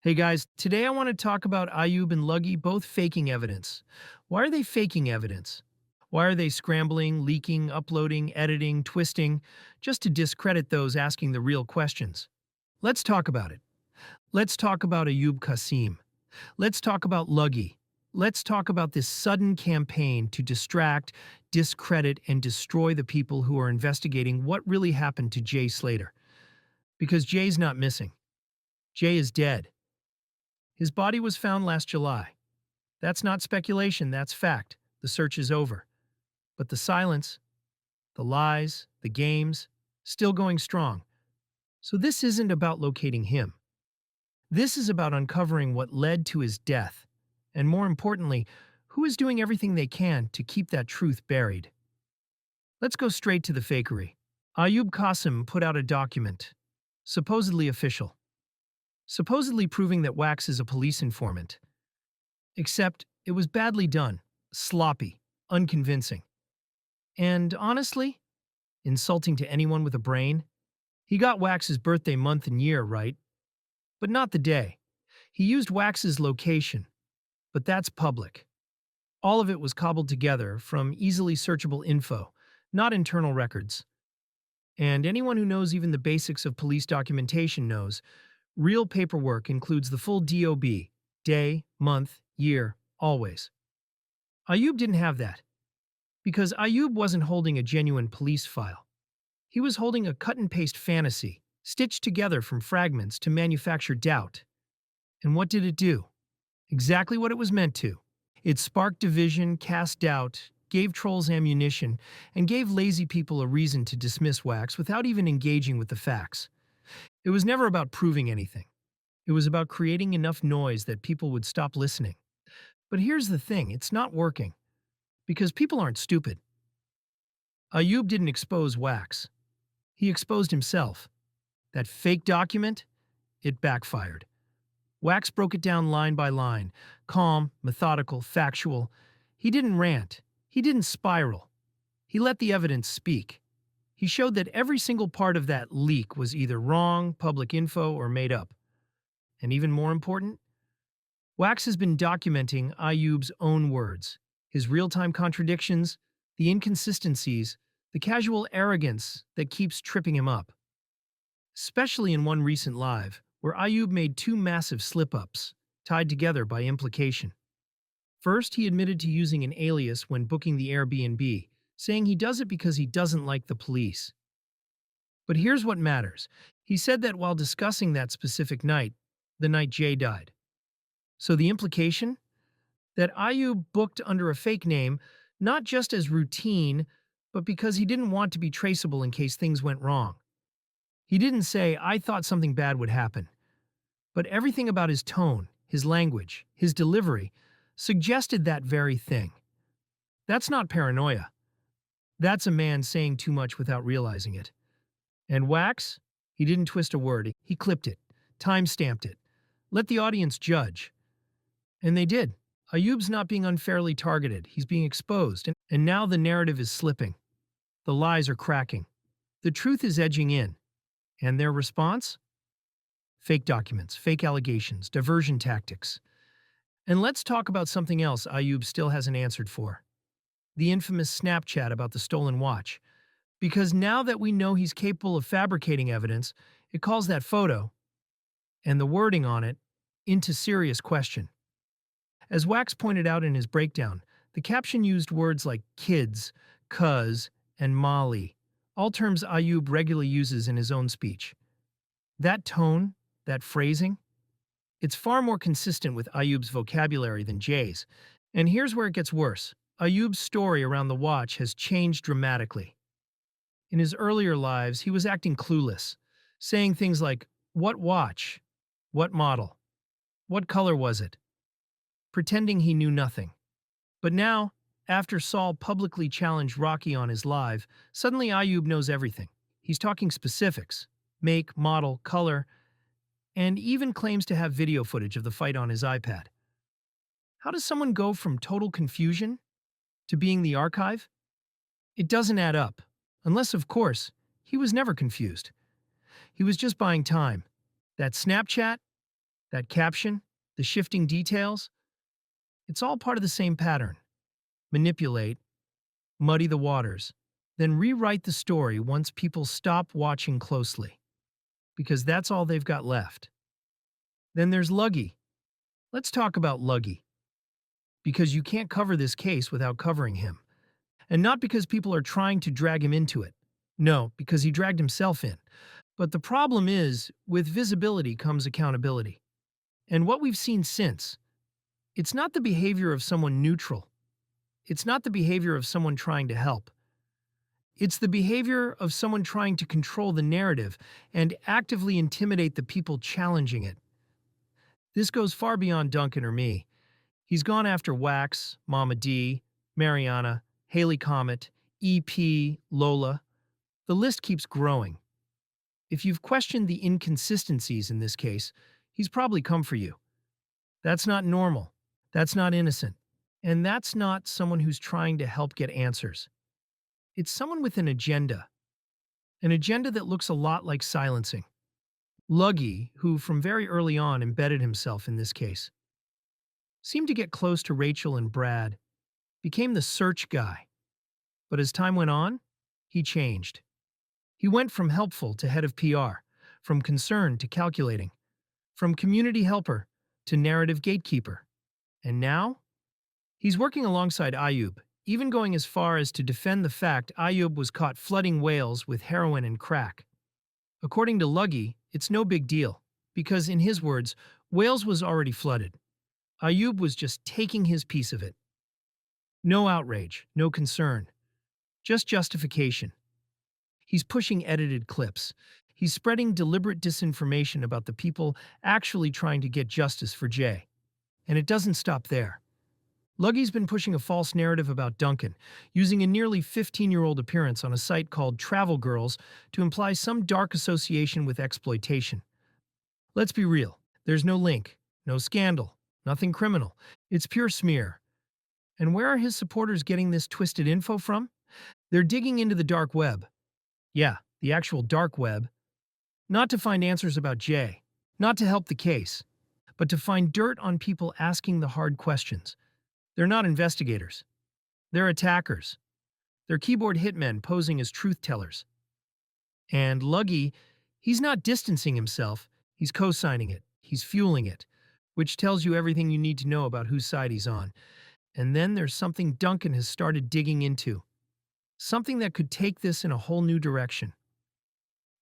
Hey guys, today I want to talk about Ayub and Luggy both faking evidence. Why are they faking evidence? Why are they scrambling, leaking, uploading, editing, twisting, just to discredit those asking the real questions? Let's talk about it. Let's talk about Ayub Qasim. Let's talk about Luggy. Let's talk about this sudden campaign to distract, discredit, and destroy the people who are investigating what really happened to Jay Slater. Because Jay's not missing. Jay is dead. His body was found last July. That's not speculation, that's fact. The search is over. But the silence, the lies, the games, still going strong. So this isn't about locating him. This is about uncovering what led to his death. And more importantly, who is doing everything they can to keep that truth buried. Let's go straight to the fakery. Ayub Qasim put out a document, supposedly official, supposedly proving that Wax is a police informant. Except it was badly done, sloppy, unconvincing. And honestly, insulting to anyone with a brain. He got Wax's birthday month and year right, but not the day. He used Wax's location, but that's public. All of it was cobbled together from easily searchable info, not internal records. And anyone who knows even the basics of police documentation knows real paperwork includes the full DOB, day, month, year, always. Ayub didn't have that, because Ayub wasn't holding a genuine police file. He was holding a cut-and-paste fantasy, stitched together from fragments to manufacture doubt. And what did it do? Exactly what it was meant to. It sparked division, cast doubt, gave trolls ammunition, and gave lazy people a reason to dismiss Wax without even engaging with the facts. It was never about proving anything. It was about creating enough noise that people would stop listening. But here's the thing, it's not working. Because people aren't stupid. Ayub didn't expose Wax. He exposed himself. That fake document, it backfired. Wax broke it down line by line, calm, methodical, factual. He didn't rant. He didn't spiral. He let the evidence speak. He showed that every single part of that leak was either wrong, public info, or made up. And even more important, Wax has been documenting Ayub's own words, his real-time contradictions, the inconsistencies, the casual arrogance that keeps tripping him up. Especially in one recent live, where Ayub made two massive slip-ups, tied together by implication. First, he admitted to using an alias when booking the Airbnb, saying he does it because he doesn't like the police. But here's what matters. He said that while discussing that specific night, the night Jay died. So the implication? That Ayub booked under a fake name, not just as routine, but because he didn't want to be traceable in case things went wrong. He didn't say, I thought something bad would happen. But everything about his tone, his language, his delivery, suggested that very thing. That's not paranoia. That's a man saying too much without realizing it. And Wax? He didn't twist a word. He clipped it, time-stamped it. Let the audience judge. And they did. Ayub's not being unfairly targeted. He's being exposed. And now the narrative is slipping. The lies are cracking. The truth is edging in. And their response? Fake documents, fake allegations, diversion tactics. And let's talk about something else Ayub still hasn't answered for. The infamous Snapchat about the stolen watch. Because now that we know he's capable of fabricating evidence, it calls that photo, and the wording on it, into serious question. As Wax pointed out in his breakdown, the caption used words like kids, cuz, and Molly, all terms Ayub regularly uses in his own speech. That tone, that phrasing, it's far more consistent with Ayub's vocabulary than Jay's. And here's where it gets worse. Ayub's story around the watch has changed dramatically. In his earlier lives, he was acting clueless, saying things like, what watch? What model? What color was it? Pretending he knew nothing. But now, after Saul publicly challenged Rocky on his live, suddenly Ayub knows everything. He's talking specifics, make, model, color, and even claims to have video footage of the fight on his iPad. How does someone go from total confusion to being the archive? It doesn't add up, unless, of course, he was never confused. He was just buying time. That Snapchat? That caption, the shifting details, it's all part of the same pattern. Manipulate, muddy the waters, then rewrite the story once people stop watching closely, because that's all they've got left. Then there's Luggy. Let's talk about Luggy, because you can't cover this case without covering him. And not because people are trying to drag him into it. No, because he dragged himself in. But the problem is, with visibility comes accountability. And what we've seen since, it's not the behavior of someone neutral. It's not the behavior of someone trying to help. It's the behavior of someone trying to control the narrative and actively intimidate the people challenging it. This goes far beyond Duncan or me. He's gone after Wax, Mama D, Mariana, Haley Comet, EP, Lola. The list keeps growing. If you've questioned the inconsistencies in this case, he's probably come for you. That's not normal. That's not innocent. And that's not someone who's trying to help get answers. It's someone with an agenda that looks a lot like silencing. Luggy, who from very early on embedded himself in this case, seemed to get close to Rachel and Brad, became the search guy. But as time went on, he changed. He went from helpful to head of PR, from concerned to calculating, from community helper to narrative gatekeeper. And now, he's working alongside Ayub, even going as far as to defend the fact Ayub was caught flooding Wales with heroin and crack. According to Luggy, it's no big deal, because in his words, Wales was already flooded. Ayub was just taking his piece of it. No outrage, no concern, just justification. He's pushing edited clips. He's spreading deliberate disinformation about the people actually trying to get justice for Jay. And it doesn't stop there. Luggy's been pushing a false narrative about Duncan, using a nearly 15-year-old appearance on a site called Travel Girls to imply some dark association with exploitation. Let's be real. There's no link, no scandal, nothing criminal. It's pure smear. And where are his supporters getting this twisted info from? They're digging into the dark web. Yeah, the actual dark web. Not to find answers about Jay, not to help the case, but to find dirt on people asking the hard questions. They're not investigators. They're attackers. They're keyboard hitmen posing as truth tellers. And Luggy, he's not distancing himself, he's co-signing it, he's fueling it, which tells you everything you need to know about whose side he's on. And then there's something Duncan has started digging into. Something that could take this in a whole new direction.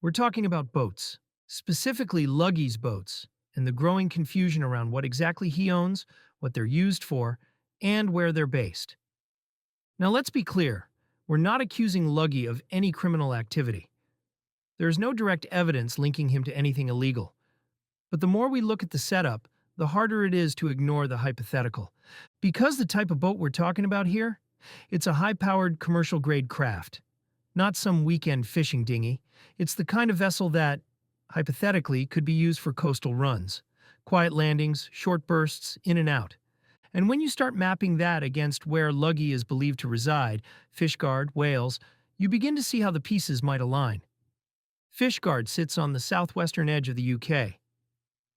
We're talking about boats, specifically Luggy's boats, and the growing confusion around what exactly he owns, what they're used for, and where they're based. Now let's be clear, we're not accusing Luggy of any criminal activity. There's no direct evidence linking him to anything illegal. But the more we look at the setup, the harder it is to ignore the hypothetical. Because the type of boat we're talking about here, it's a high-powered commercial-grade craft. Not some weekend fishing dinghy. It's the kind of vessel that, hypothetically, could be used for coastal runs. Quiet landings, short bursts, in and out. And when you start mapping that against where Luggy is believed to reside, Fishguard, Wales, you begin to see how the pieces might align. Fishguard sits on the southwestern edge of the UK.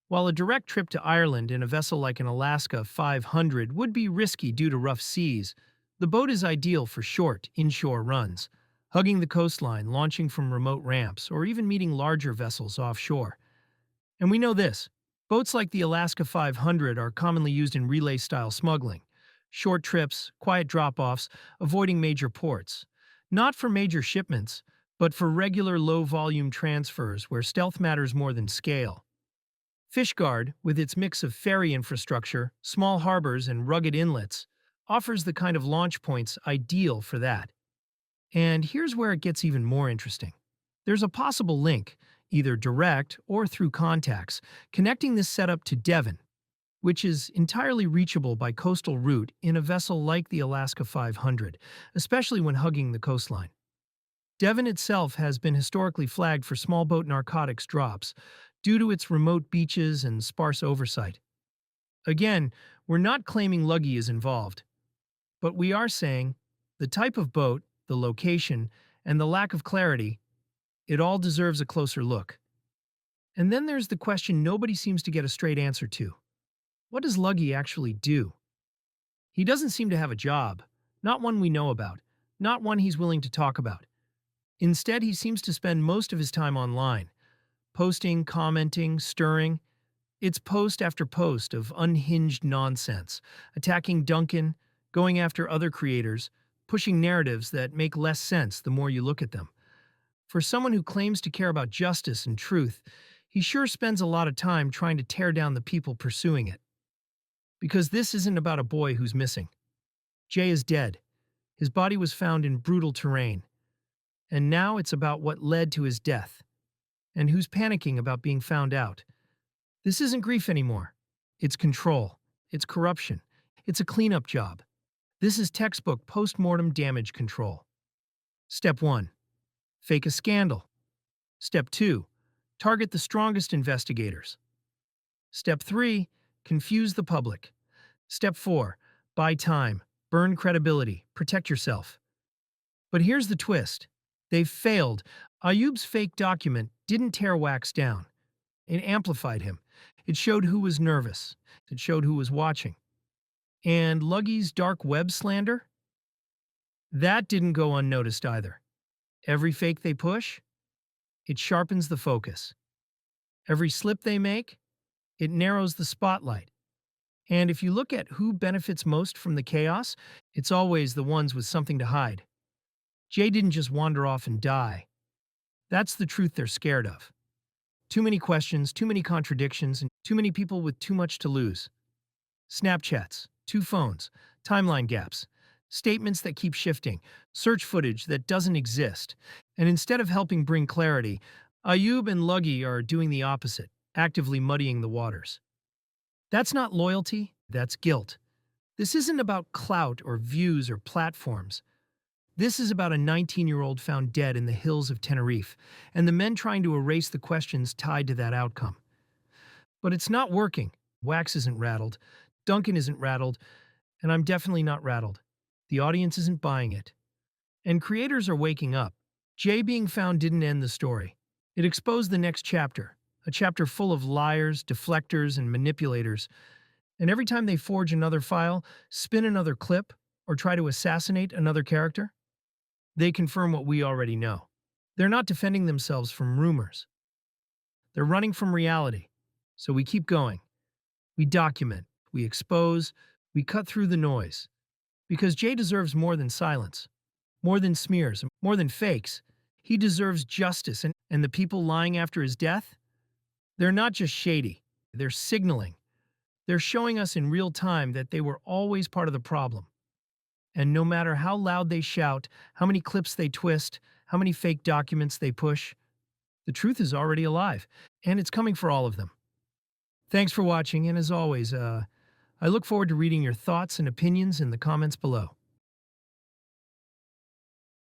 While a direct trip to Ireland in a vessel like an Alaska 500 would be risky due to rough seas, the boat is ideal for short, inshore runs, hugging the coastline, launching from remote ramps, or even meeting larger vessels offshore. And we know this. Boats like the Alaska 500 are commonly used in relay-style smuggling. Short trips, quiet drop-offs, avoiding major ports. Not for major shipments, but for regular low-volume transfers where stealth matters more than scale. Fishguard, with its mix of ferry infrastructure, small harbors, and rugged inlets, offers the kind of launch points ideal for that. And here's where it gets even more interesting. There's a possible link, either direct or through contacts, connecting this setup to Devon, which is entirely reachable by coastal route in a vessel like the Alaska 500, especially when hugging the coastline. Devon itself has been historically flagged for small boat narcotics drops due to its remote beaches and sparse oversight. Again, we're not claiming Luggy is involved, but we are saying the type of boat, the location, and the lack of clarity, it all deserves a closer look. And then there's the question nobody seems to get a straight answer to. What does Luggy actually do? He doesn't seem to have a job, not one we know about, not one he's willing to talk about. Instead, he seems to spend most of his time online, posting, commenting, stirring. It's post after post of unhinged nonsense, attacking Duncan, going after other creators, pushing narratives that make less sense the more you look at them. For someone who claims to care about justice and truth, he sure spends a lot of time trying to tear down the people pursuing it. Because this isn't about a boy who's missing. Jay is dead. His body was found in brutal terrain. And now it's about what led to his death. And who's panicking about being found out. This isn't grief anymore. It's control. It's corruption. It's a cleanup job. This is textbook post-mortem damage control. Step 1. Fake a scandal. Step 2. Target the strongest investigators. Step 3. Confuse the public. Step 4. Buy time. Burn credibility. Protect yourself. But here's the twist. They've failed. Ayub's fake document didn't tear Wax down. It amplified him. It showed who was nervous. It showed who was watching. And Luggy's dark web slander? That didn't go unnoticed either. Every fake they push, it sharpens the focus. Every slip they make, it narrows the spotlight. And if you look at who benefits most from the chaos, it's always the ones with something to hide. Jay didn't just wander off and die. That's the truth they're scared of. Too many questions, too many contradictions, and too many people with too much to lose. Snapchats, 2 phones, timeline gaps, statements that keep shifting, search footage that doesn't exist. And instead of helping bring clarity, Ayub and Luggy are doing the opposite, actively muddying the waters. That's not loyalty, that's guilt. This isn't about clout or views or platforms. This is about a 19-year-old found dead in the hills of Tenerife, and the men trying to erase the questions tied to that outcome. But it's not working. Wax isn't rattled, Duncan isn't rattled, and I'm definitely not rattled. The audience isn't buying it. And creators are waking up. Jay being found didn't end the story. It exposed the next chapter, a chapter full of liars, deflectors, and manipulators. And every time they forge another file, spin another clip, or try to assassinate another character, they confirm what we already know. They're not defending themselves from rumors. They're running from reality. So we keep going. We document, we expose, we cut through the noise. Because Jay deserves more than silence, more than smears, more than fakes. He deserves justice, and the people lying after his death? They're not just shady, they're signaling. They're showing us in real time that they were always part of the problem. And no matter how loud they shout, how many clips they twist, how many fake documents they push, the truth is already alive, and it's coming for all of them. Thanks for watching, and as always, I look forward to reading your thoughts and opinions in the comments below.